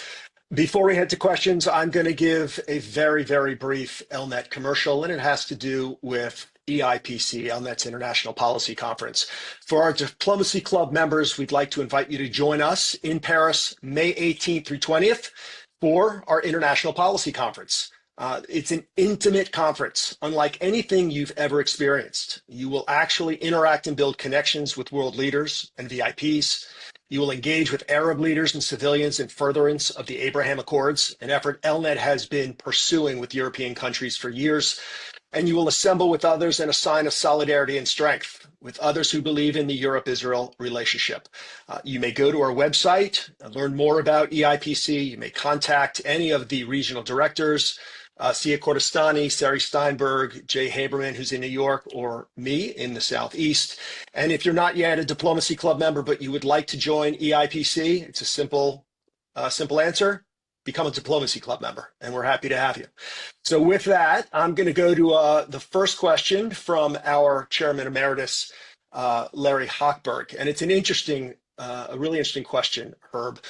Speaker 2: Before we head to questions, I'm going to give a very, very brief ELNET commercial, and it has to do with EIPC, ELNET's International Policy Conference. For our Diplomacy Club members, we'd like to invite you to join us in Paris, May 18th through 20th, for our International Policy Conference. It's an intimate conference, unlike anything you've ever experienced. You will actually interact and build connections with world leaders and VIPs. You will engage with Arab leaders and civilians in furtherance of the Abraham Accords, an effort ELNET has been pursuing with European countries for years. And you will assemble with others in a sign of solidarity and strength with others who believe in the Europe-Israel relationship. You may go to our website and learn more about EIPC. You may contact any of the regional directors, Sia Kordestani, Sari Steinberg, Jay Haberman, who's in New York, or me in the Southeast. And if you're not yet a Diplomacy Club member, but you would like to join EIPC, it's a simple answer. Become a Diplomacy Club member, and we're happy to have you. So with that, I'm going to go to the first question from our Chairman Emeritus, Larry Hochberg. And it's an a really interesting question, Herb.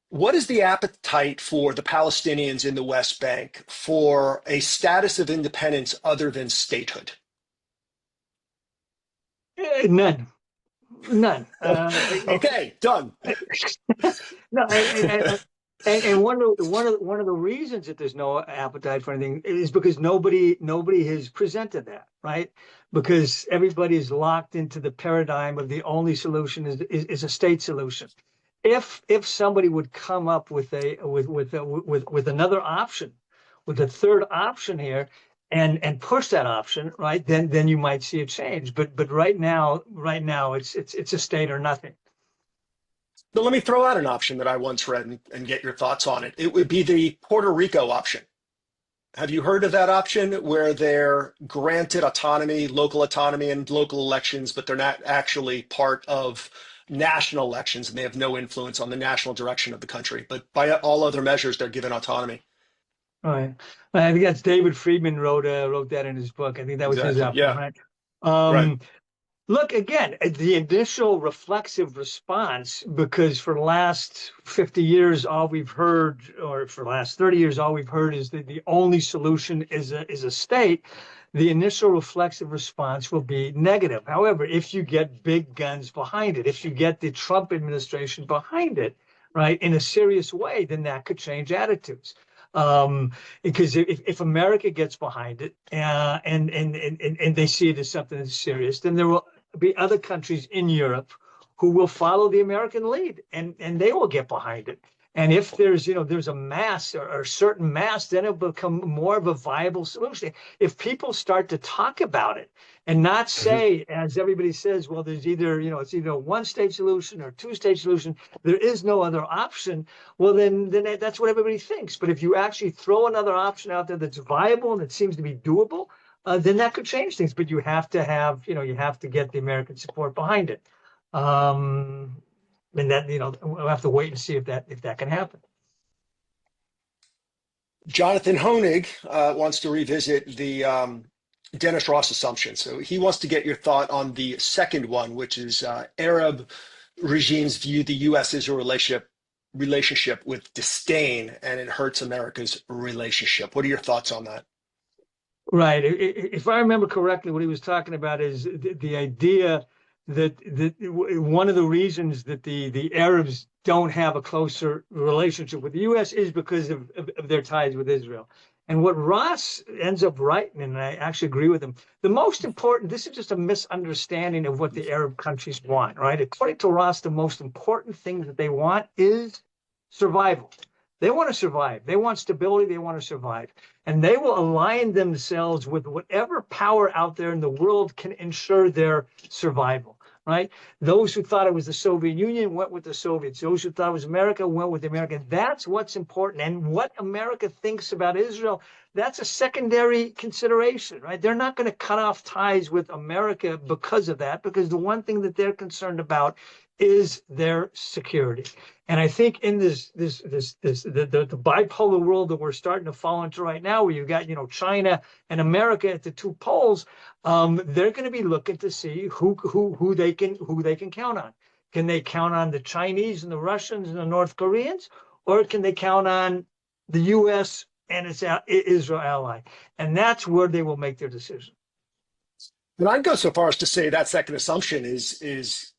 Speaker 2: What is the appetite for the Palestinians in the West Bank for a status of independence other than statehood?
Speaker 3: None.
Speaker 2: Okay, done.
Speaker 3: No, and one of the reasons that there's no appetite for anything is because nobody has presented that, right? Because everybody is locked into the paradigm of the only solution is a state solution. If somebody would come up with another option, with a third option here, and push that option, right, then you might see a change. But right now it's a state or nothing.
Speaker 2: So let me throw out an option that I once read and get your thoughts on it. It would be the Puerto Rico option. Have you heard of that option, where they're granted autonomy, local and local elections, but they're not actually part of national elections, and they have no influence on the national direction of the country, but by all other measures, they're given autonomy?
Speaker 3: Right. I think that's David Friedman wrote that in his book. I think that was his option,
Speaker 2: yeah.
Speaker 3: right?
Speaker 2: Right.
Speaker 3: Look, again, the initial reflexive response, because for the last 50 years, all we've heard, or for the last 30 years, all we've heard is that the only solution is a state. The initial reflexive response will be negative. However, if you get big guns behind it, if you get the Trump administration behind it, right, in a serious way, then that could change attitudes. Because if America gets behind it and they see it as something that's serious, then there will be other countries in Europe who will follow the American lead, and they will get behind it. And if there's a mass or a certain mass, then it'll become more of a viable solution. If people start to talk about it and not say, as everybody says, well, there's it's either a one-state solution or a two-state solution, there is no other option. Well, then that's what everybody thinks. But if you actually throw another option out there that's viable and that seems to be doable, then that could change things. But you have to get the American support behind it. And that, we'll have to wait and see if that can happen.
Speaker 2: Jonathan Hoenig wants to revisit the Dennis Ross assumption. So he wants to get your thought on the second one, which is Arab regimes view the U.S. Israel relationship with disdain, and it hurts America's relationship. What are your thoughts on that?
Speaker 3: Right. If I remember correctly, what he was talking about is the idea that one of the reasons that the Arabs don't have a closer relationship with the U.S. is because of their ties with Israel. And what Ross ends up writing, and I actually agree with him, the most important, this is just a misunderstanding of what the Arab countries want, right? According to Ross, the most important thing that they want is survival. They want to survive. They want stability. They want to survive. And they will align themselves with whatever power out there in the world can ensure their survival, right? Those who thought it was the Soviet Union went with the Soviets. Those who thought it was America went with America. That's what's important. And what America thinks about Israel, that's a secondary consideration, right? They're not going to cut off ties with America because of that, because the one thing that they're concerned about is their security. And I think in the bipolar world that we're starting to fall into right now, where you've got, China and America at the two poles, they're going to be looking to see who they can count on. Can they count on the Chinese and the Russians and the North Koreans, or can they count on the U.S. and its Israel ally? And that's where they will make their decision.
Speaker 2: And I'd go so far as to say that second assumption is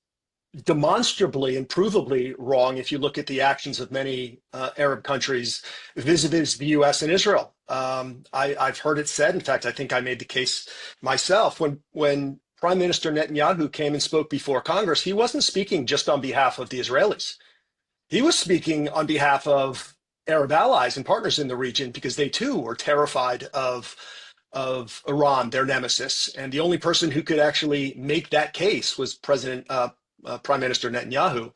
Speaker 2: demonstrably and provably wrong if you look at the actions of many Arab countries vis-a-vis the U.S. and Israel. I've heard it said, in fact, I think I made the case myself, when Prime Minister Netanyahu came and spoke before Congress, he wasn't speaking just on behalf of the Israelis. He was speaking on behalf of Arab allies and partners in the region, because they too were terrified of Iran, their nemesis. And the only person who could actually make that case was Prime Minister Netanyahu.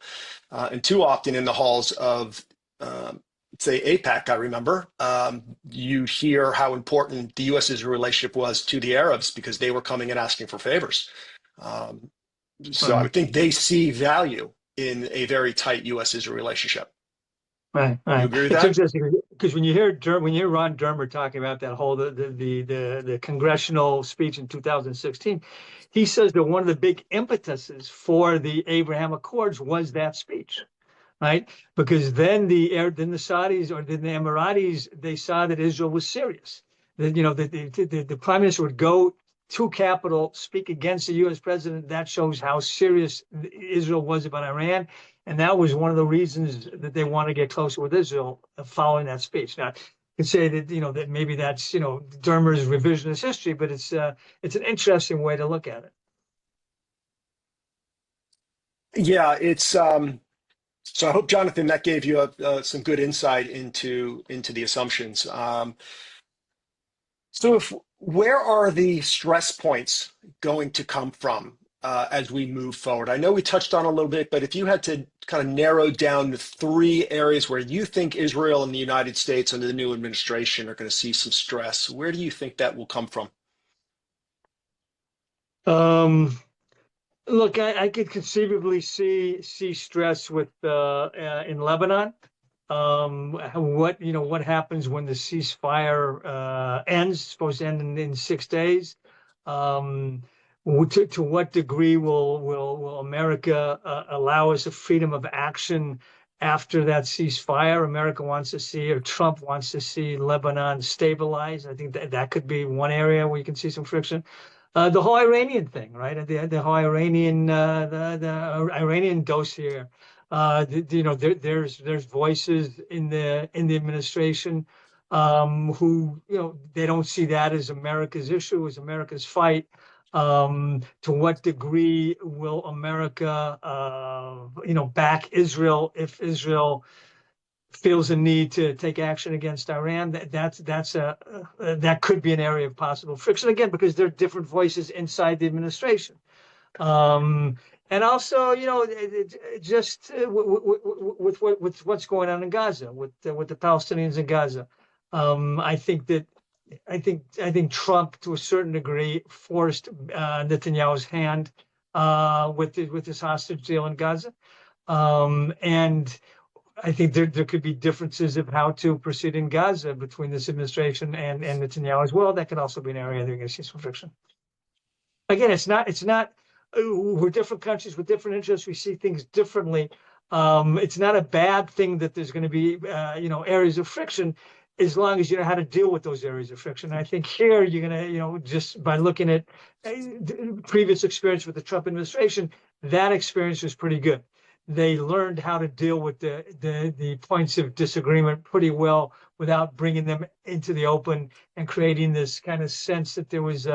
Speaker 2: And too often in the halls of, say, AIPAC, I remember, you hear how important the U.S.-Israel relationship was to the Arabs because they were coming and asking for favors. So I would think they see value in a very tight U.S.-Israel relationship.
Speaker 3: Right.
Speaker 2: You agree with
Speaker 3: It's
Speaker 2: that?
Speaker 3: interesting because when you hear Ron Dermer talking about that whole the congressional speech in 2016, he says that one of the big impetuses for the Abraham Accords was that speech, right? Because then the Saudis or then the Emiratis, they saw that Israel was serious. That the prime minister would go to Capitol, speak against the U.S. president. That shows how serious Israel was about Iran. And that was one of the reasons that they want to get closer with Israel following that speech. Now, you can say that, that maybe that's, Dermer's revisionist history, but it's an interesting way to look at it.
Speaker 2: Yeah, it's so I hope, Jonathan, that gave you some good insight into the assumptions. So where are the stress points going to come from as we move forward? I know we touched on a little bit, but if you had to kind of narrow down the three areas where you think Israel and the United States under the new administration are going to see some stress, where do you think that will come from?
Speaker 3: Look, I could conceivably see stress with in Lebanon. What happens when the ceasefire ends? It's supposed to end in 6 days. To what degree will America allow us a freedom of action after that ceasefire? America wants to see, or Trump wants to see, Lebanon stabilize. I think that could be one area where you can see some friction. The whole Iranian thing, right? The whole Iranian the Iranian dossier. There's voices in the administration who they don't see that as America's issue, as America's fight. To what degree will America back Israel if Israel feels a need to take action against Iran? That could be an area of possible friction, again, because there are different voices inside the administration. And also, just with what's going on in Gaza, with the Palestinians in Gaza, I think Trump, to a certain degree, forced Netanyahu's hand with this hostage deal in Gaza, and I think there could be differences of how to proceed in Gaza between this administration and Netanyahu as well. That could also be an area that you're going to see some friction. Again, it's not we're different countries with different interests. We see things differently. It's not a bad thing that there's going to be areas of friction, as long as you know how to deal with those areas of friction. And I think here you're going to, just by looking at previous experience with the Trump administration, that experience was pretty good. They learned how to deal with the points of disagreement pretty well without bringing them into the open and creating this kind of sense that there was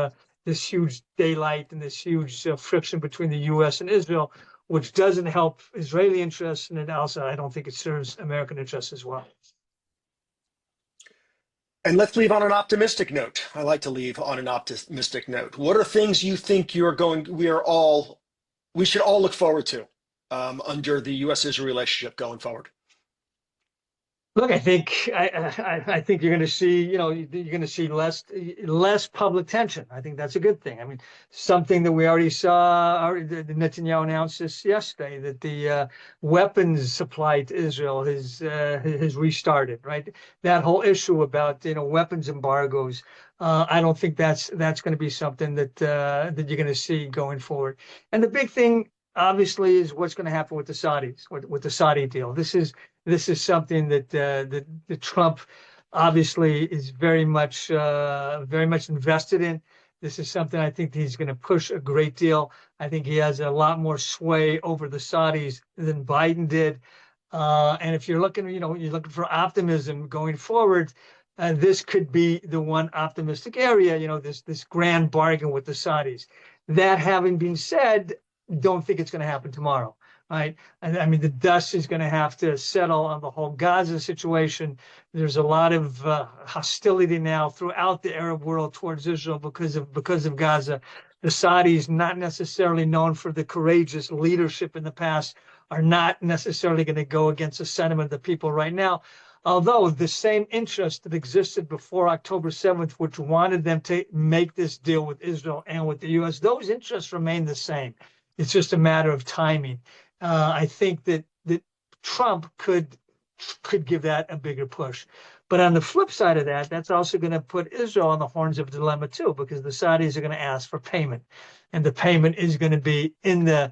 Speaker 3: this huge daylight and this huge friction between the U.S. and Israel, which doesn't help Israeli interests, and it also, I don't think it serves American interests as well.
Speaker 2: And let's leave on an optimistic note. I like to leave on an optimistic note. What are things you think we should all look forward to under the U.S. Israel relationship going forward?
Speaker 3: Look, I think you're going to see, you're going to see less public tension. I think that's a good thing. I mean, something that we already saw. Netanyahu announced this yesterday, that the weapons supply to Israel has restarted. Right, that whole issue about weapons embargoes. I don't think that's going to be something that you're going to see going forward. And the big thing, obviously, is what's going to happen with the Saudis, with the Saudi deal. This is something that Trump obviously is very much invested in. This is something I think he's going to push a great deal. I think he has a lot more sway over the Saudis than Biden did. And if you're looking, you're looking for optimism going forward, this could be the one optimistic area. This grand bargain with the Saudis. That having been said, don't think it's going to happen tomorrow. Right. I mean, the dust is going to have to settle on the whole Gaza situation. There's a lot of hostility now throughout the Arab world towards Israel because of Gaza. The Saudis, not necessarily known for the courageous leadership in the past, are not necessarily going to go against the sentiment of the people right now. Although the same interest that existed before October 7th, which wanted them to make this deal with Israel and with the U.S., those interests remain the same. It's just a matter of timing. I think that Trump could give that a bigger push. But on the flip side of that, that's also going to put Israel on the horns of a dilemma too, because the Saudis are going to ask for payment. And the payment is going to be the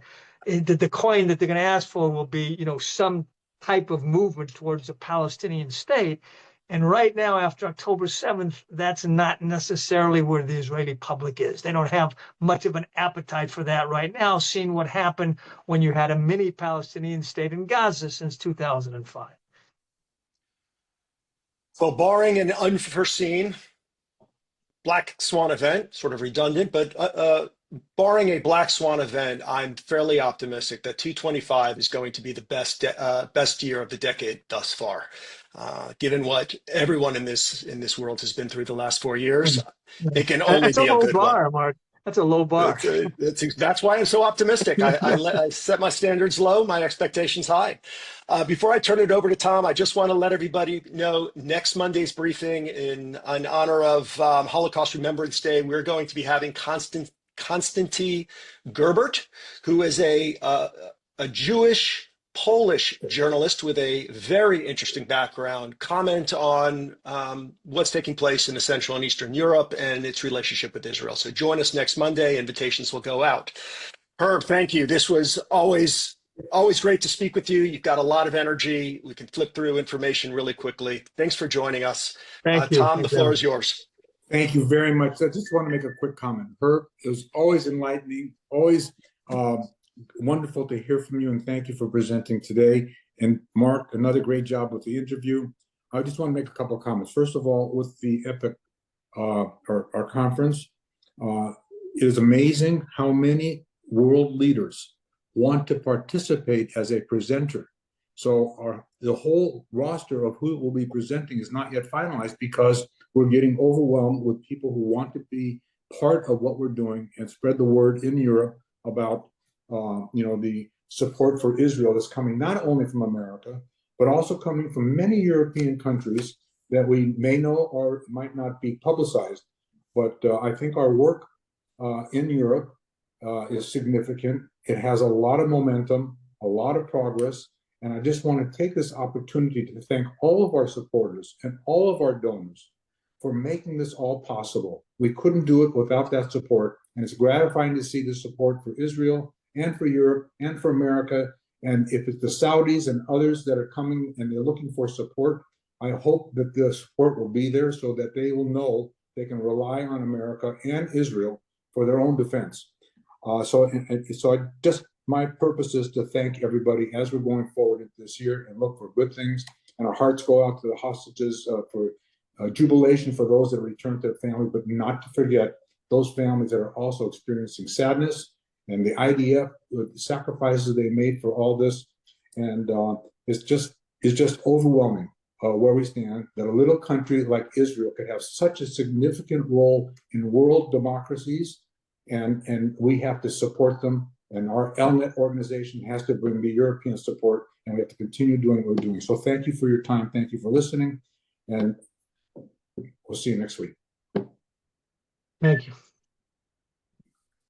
Speaker 3: coin that they're going to ask for will be, some type of movement towards a Palestinian state. And right now, after October 7th, that's not necessarily where the Israeli public is. They don't have much of an appetite for that right now, seeing what happened when you had a mini Palestinian state in Gaza since 2005.
Speaker 2: Well, barring an unforeseen black swan event, sort of redundant, but barring a black swan event, I'm fairly optimistic that 2025 is going to be the best year of the decade thus far. Given what everyone in this world has been through the last 4 years, it can only be a good one.
Speaker 3: Mark. That's a low bar.
Speaker 2: That's why I'm so optimistic. I set my standards low, my expectations high. Before I turn it over to Tom, I just want to let everybody know next Monday's briefing in honor of Holocaust Remembrance Day, we're going to be having Konstanty Gerbert, who is a Jewish Polish journalist with a very interesting background, comment on what's taking place in Central and Eastern Europe and its relationship with Israel. So join us next Monday. Invitations will go out. Herb, thank you. This was always great to speak with you. You've got a lot of energy. We can flip through information really quickly. Thanks for joining us.
Speaker 3: Thank you.
Speaker 2: Tom, the floor is yours.
Speaker 4: Thank you very much. I just want to make a quick comment. Herb, it was always enlightening, always wonderful to hear from you, and thank you for presenting today. And Mark, another great job with the interview. I just want to make a couple of comments. First of all, with the EPIC, our conference, it is amazing how many world leaders want to participate as a presenter. So the whole roster of who will be presenting is not yet finalized because we're getting overwhelmed with people who want to be part of what we're doing and spread the word in Europe about the support for Israel that's coming not only from America, but also coming from many European countries that we may know or might not be publicized. But I think our work in Europe is significant. It has a lot of momentum, a lot of progress, And I just want to take this opportunity to thank all of our supporters and all of our donors for making this all possible. We couldn't do it without that support. And it's gratifying to see the support for Israel and for Europe and for America. And if it's the Saudis and others that are coming and they're looking for support, I hope that the support will be there so that they will know they can rely on America and Israel for their own defense. My purpose is to thank everybody as we're going forward into this year and look for good things. And our hearts go out to the hostages for jubilation for those that return to their family, but not to forget those families that are also experiencing sadness and the IDF, the sacrifices they made for all this. And it's just overwhelming where we stand, that a little country like Israel could have such a significant role in world democracies, and we have to support them. And our ELNET organization has to bring the European support, and we have to continue doing what we're doing. So thank you for your time. Thank you for listening, and we'll see you next week.
Speaker 3: Thank you.